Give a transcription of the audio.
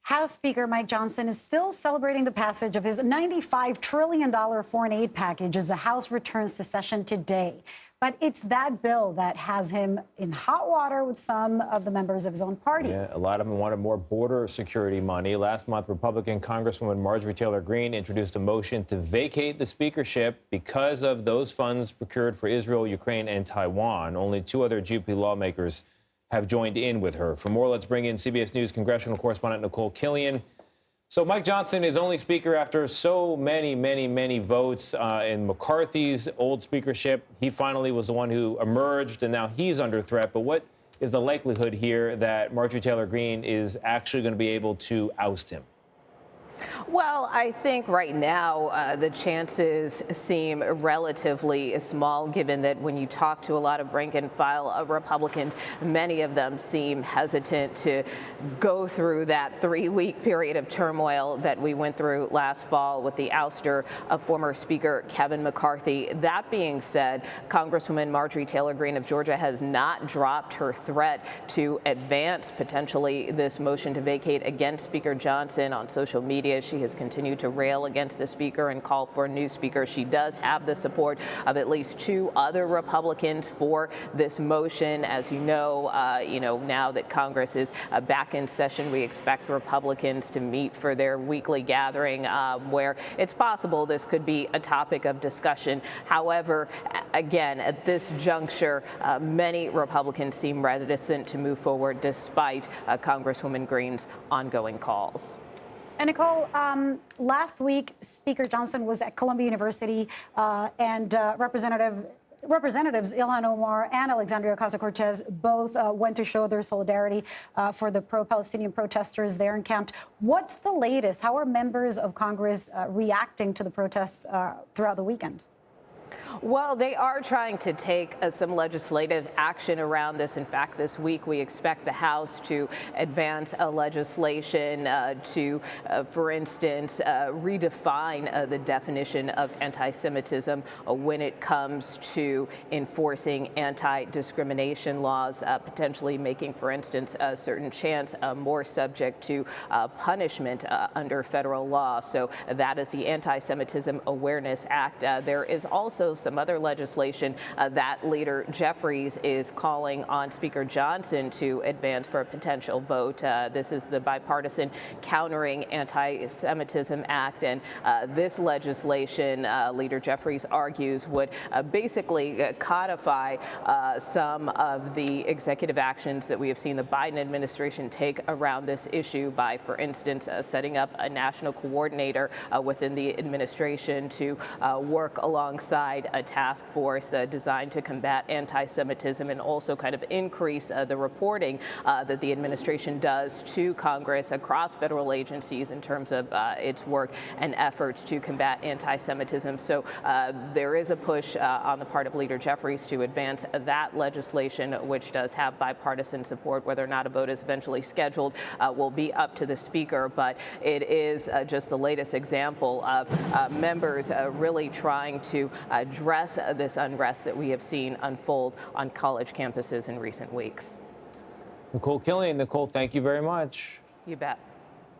House Speaker Mike Johnson is still celebrating the passage of his $95 trillion foreign aid package as the House returns to session today. But it's that bill that has him in hot water with some of the members of his own party. Yeah, a lot of them wanted more border security money. Last month, Republican Congresswoman Marjorie Taylor Greene introduced a motion to vacate the speakership because of those funds procured for Israel, Ukraine, and Taiwan. Only two other GOP lawmakers have joined in with her. For more, let's bring in CBS News congressional correspondent Nikole Killion. So Mike Johnson is only speaker after so many votes in McCarthy's old speakership. He finally was the one who emerged, and now he's under threat. But what is the likelihood here that Marjorie Taylor Greene is actually going to be able to oust him? Well, I think right now the chances seem relatively small, given that when you talk to a lot of rank and file Republicans, many of them seem hesitant to go through that 3-week period of turmoil that we went through last fall with the ouster of former Speaker Kevin McCarthy. That being said, Congresswoman Marjorie Taylor Greene of Georgia has not dropped her threat to advance potentially this motion to vacate against Speaker Johnson on social media. She has continued to rail against the speaker and call for a new speaker. She does have the support of at least 2 other Republicans for this motion. As you know, now that Congress is back in session, we expect Republicans to meet for their weekly gathering where it's possible this could be a topic of discussion. However, again, at this juncture, many Republicans seem reticent to move forward despite Congresswoman Greene's ongoing calls. And Nikole, last week, Speaker Johnson was at Columbia University and Representatives Ilhan Omar and Alexandria Ocasio-Cortez both went to show their solidarity for the pro-Palestinian protesters there encamped. What's the latest? How are members of Congress reacting to the protests throughout the weekend? Well, they are trying to take some legislative action around this. In fact, this week we expect the House to advance a legislation to, for instance, redefine the definition of anti-Semitism when it comes to enforcing anti-discrimination laws, potentially making, for instance, a certain chance more subject to punishment under federal law. So that is the Anti-Semitism Awareness Act. There is also some other legislation that Leader Jeffries is calling on Speaker Johnson to advance for a potential vote. This is the bipartisan Countering Anti-Semitism Act, and this legislation, Leader Jeffries argues, would basically codify some of the executive actions that we have seen the Biden administration take around this issue by, for instance, setting up a national coordinator within the administration to work alongside a task force designed to combat anti-Semitism and also kind of increase the reporting that the administration does to Congress across federal agencies in terms of its work and efforts to combat anti-Semitism. So there is a push on the part of Leader Jeffries to advance that legislation, which does have bipartisan support. Whether or not a vote is eventually scheduled will be up to the Speaker, but it is just the latest example of members really trying to address this unrest that we have seen unfold on college campuses in recent weeks. Nikole Killion. Nikole, thank you very much. You bet.